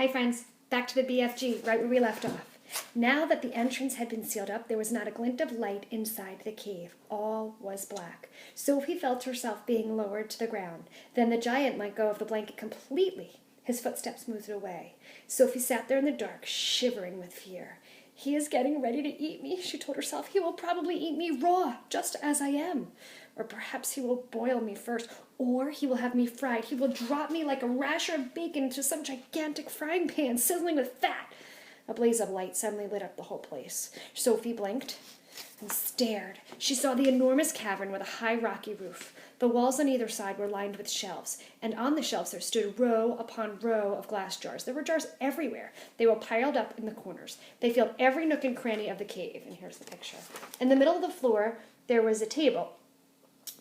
Hi friends, back to the BFG, right where we left off. Now that the entrance had been sealed up, there was not a glint of light inside the cave. All was black. Sophie felt herself being lowered to the ground. Then the giant let go of the blanket completely. His footsteps moved away. Sophie sat there in the dark, shivering with fear. He is getting ready to eat me, she told herself. He will probably eat me raw, just as I am. Or perhaps he will boil me first, or he will have me fried. He will drop me like a rasher of bacon into some gigantic frying pan, sizzling with fat. A blaze of light suddenly lit up the whole place. Sophie blinked and stared. She saw the enormous cavern with a high rocky roof. The walls on either side were lined with shelves, and on the shelves there stood row upon row of glass jars. There were jars everywhere. They were piled up in the corners. They filled every nook and cranny of the cave. And here's the picture. In the middle of the floor, there was a table,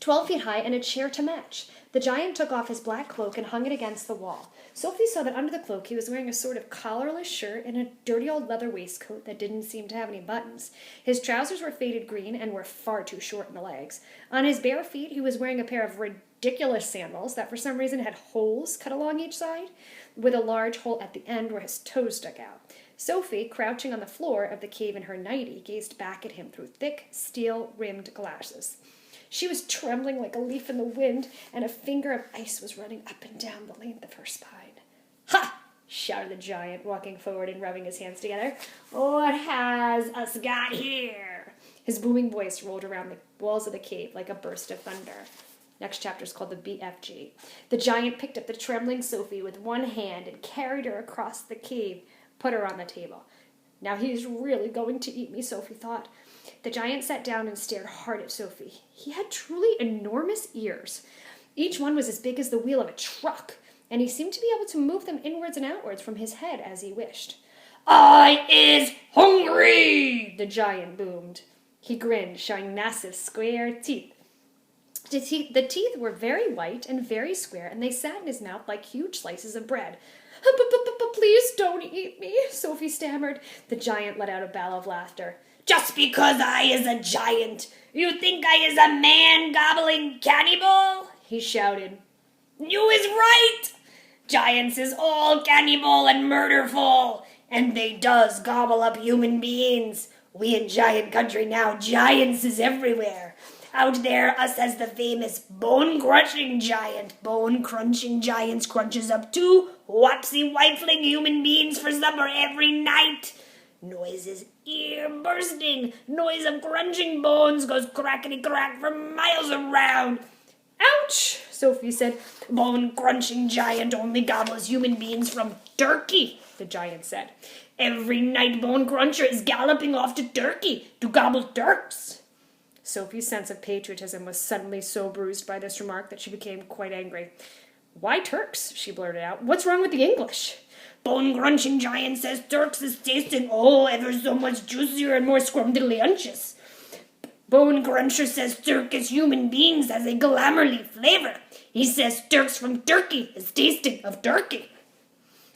12 feet high, and a chair to match. The giant took off his black cloak and hung it against the wall. Sophie saw that under the cloak he was wearing a sort of collarless shirt and a dirty old leather waistcoat that didn't seem to have any buttons. His trousers were faded green and were far too short in the legs. On his bare feet he was wearing a pair of ridiculous sandals that for some reason had holes cut along each side, with a large hole at the end where his toes stuck out. Sophie, crouching on the floor of the cave in her nightie, gazed back at him through thick, steel-rimmed glasses. She was trembling like a leaf in the wind, and a finger of ice was running up and down the length of her spine. "Ha!" shouted the giant, walking forward and rubbing his hands together. "What has us got here?" His booming voice rolled around the walls of the cave like a burst of thunder. Next chapter is called the BFG. The giant picked up the trembling Sophie with one hand and carried her across the cave, put her on the table. Now he's really going to eat me, Sophie thought. The giant sat down and stared hard at Sophie. He had truly enormous ears. Each one was as big as the wheel of a truck, and he seemed to be able to move them inwards and outwards from his head as he wished. "I is hungry!" the giant boomed. He grinned, showing massive square teeth. The teeth were very white and very square, and they sat in his mouth like huge slices of bread. "Please don't eat me," Sophie stammered. The giant let out a bellow of laughter. "Just because I is a giant, you think I is a man-gobbling cannibal?" he shouted. "You is right! Giants is all cannibal and murderful, and they does gobble up human beings. We in giant country now, giants is everywhere. Out there, us has the famous bone-crushing giant. Bone-crunching giants crunches up 2 wapsie-wifling human beings for supper every night. Noise is ear-bursting. Noise of crunching bones goes crackety-crack for miles around." "Ouch," Sophie said. "Bone-crunching giant only gobbles human beings from Turkey," the giant said. "Every night Bone Cruncher is galloping off to Turkey to gobble Turks." Sophie's sense of patriotism was suddenly so bruised by this remark that she became quite angry. "Why Turks?" she blurted out. "What's wrong with the English?" "Bone-crunching giant says Turks is tasting ever so much juicier and more scrumdiddlyunctious. Bone Cruncher says Turkish human beings has a glamourly flavor. He says Turks from Turkey is tasting of turkey."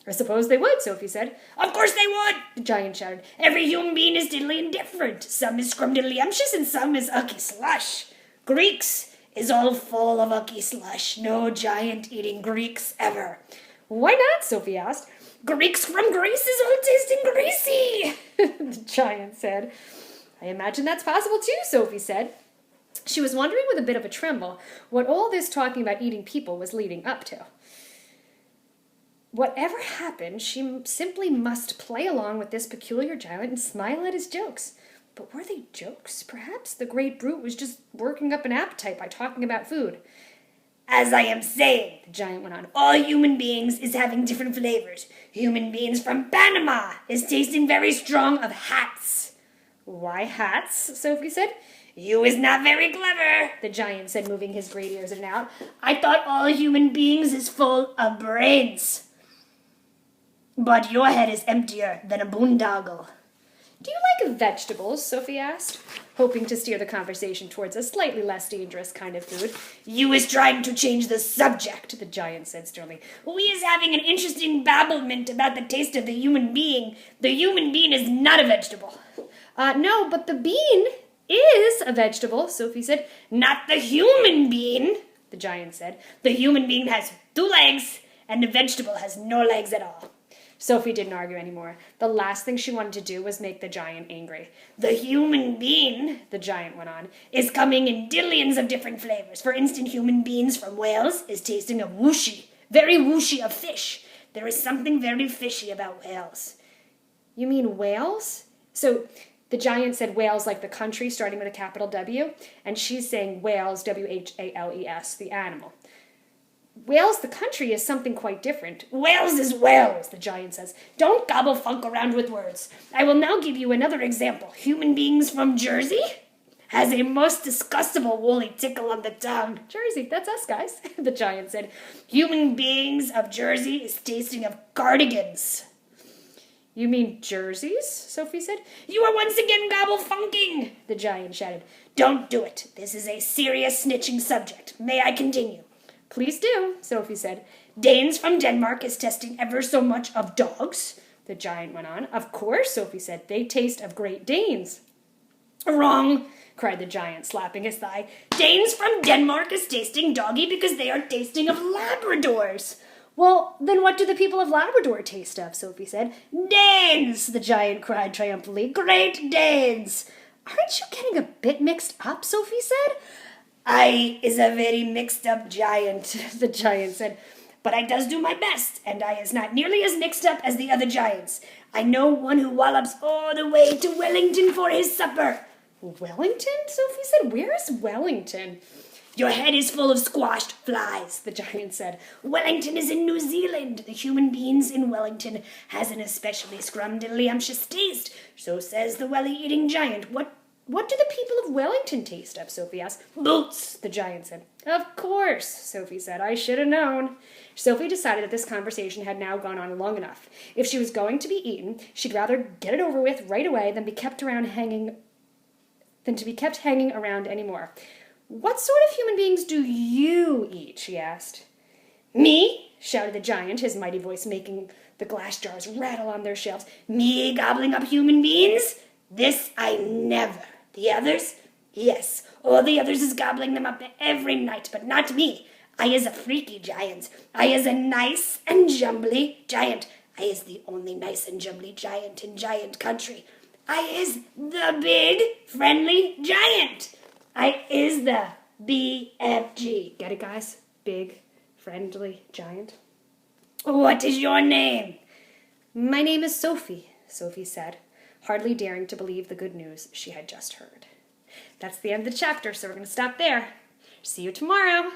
"I suppose they would," Sophie said. "Of course they would," the giant shouted. "Every human being is diddly and different. Some is scrumdiddlyumptious and some is ucky slush. Greeks is all full of ucky slush. No giant eating Greeks ever." "Why not?" Sophie asked. "Greeks from Greece is all tasting greasy," the giant said. "I imagine that's possible too," Sophie said. She was wondering with a bit of a tremble what all this talking about eating people was leading up to. Whatever happened, she simply must play along with this peculiar giant and smile at his jokes. But were they jokes? Perhaps the great brute was just working up an appetite by talking about food. "As I am saying," the giant went on, "all human beings is having different flavors. Human beings from Panama is tasting very strong of hats." "Why hats?" Sophie said. "You is not very clever," the giant said, moving his great ears in and out. "I thought all human beings is full of brains. But your head is emptier than a boondoggle." "Do you like vegetables?" Sophie asked, hoping to steer the conversation towards a slightly less dangerous kind of food. "You is trying to change the subject," the giant said sternly. "We is having an interesting babblement about the taste of the human being. The human being is not a vegetable." "No, but the bean is a vegetable," Sophie said. "Not the human being," the giant said. "The human being has 2 legs, and the vegetable has no legs at all." Sophie didn't argue anymore. The last thing she wanted to do was make the giant angry. "The human bean," the giant went on, "is coming in dillions of different flavors. For instance, human beans from Wales is tasting of whooshy, very whooshy of fish. There is something very fishy about Wales." "You mean Wales?" So the giant said Wales like the country starting with a capital W, and she's saying Wales, Whales, the animal. Wales, the country, is something quite different. "Wales is Wales," the giant says. "Don't gobble funk around with words. I will now give you another example. Human beings from Jersey has a most disgustable woolly tickle on the tongue." "Jersey, that's us, guys," the giant said. "Human beings of Jersey is tasting of cardigans." "You mean jerseys?" Sophie said. "You are once again gobble funking," the giant shouted. "Don't do it. This is a serious snitching subject. May I continue?" "Please do," Sophie said. "Danes from Denmark is testing ever so much of dogs," the giant went on. "Of course," Sophie said. "They taste of Great Danes." "Wrong," cried the giant, slapping his thigh. "Danes from Denmark is tasting doggy because they are tasting of Labradors." "Well, then what do the people of Labrador taste of?" Sophie said. "Danes," the giant cried triumphantly. "Great Danes." "Aren't you getting a bit mixed up?" Sophie said. "I is a very mixed up giant," the giant said. "But I does do my best, and I is not nearly as mixed up as the other giants. I know one who wallops all the way to Wellington for his supper." "Wellington?" Sophie said. "Where is Wellington?" "Your head is full of squashed flies," the giant said. "Wellington is in New Zealand. The human beings in Wellington has an especially scrumdiddlyumptious taste. So says the welly-eating giant. What do the people of Wellington taste of?" Sophie asked. "Boots," the giant said. "Of course," Sophie said. "I should have known." Sophie decided that this conversation had now gone on long enough. If she was going to be eaten, she'd rather get it over with right away than to be kept hanging around anymore. "What sort of human beings do you eat?" she asked. "Me?" shouted the giant, his mighty voice making the glass jars rattle on their shelves. "Me gobbling up human beings? This I never. The others? Yes, all the others is gobbling them up every night, but not me. I is a freaky giant. I is a nice and jumbly giant. I is the only nice and jumbly giant in giant country. I is the big, friendly giant. I is the BFG. Get it, guys? Big, friendly giant. "What is your name?" "My name is Sophie," Sophie said, hardly daring to believe the good news she had just heard. That's the end of the chapter, so we're going to stop there. See you tomorrow.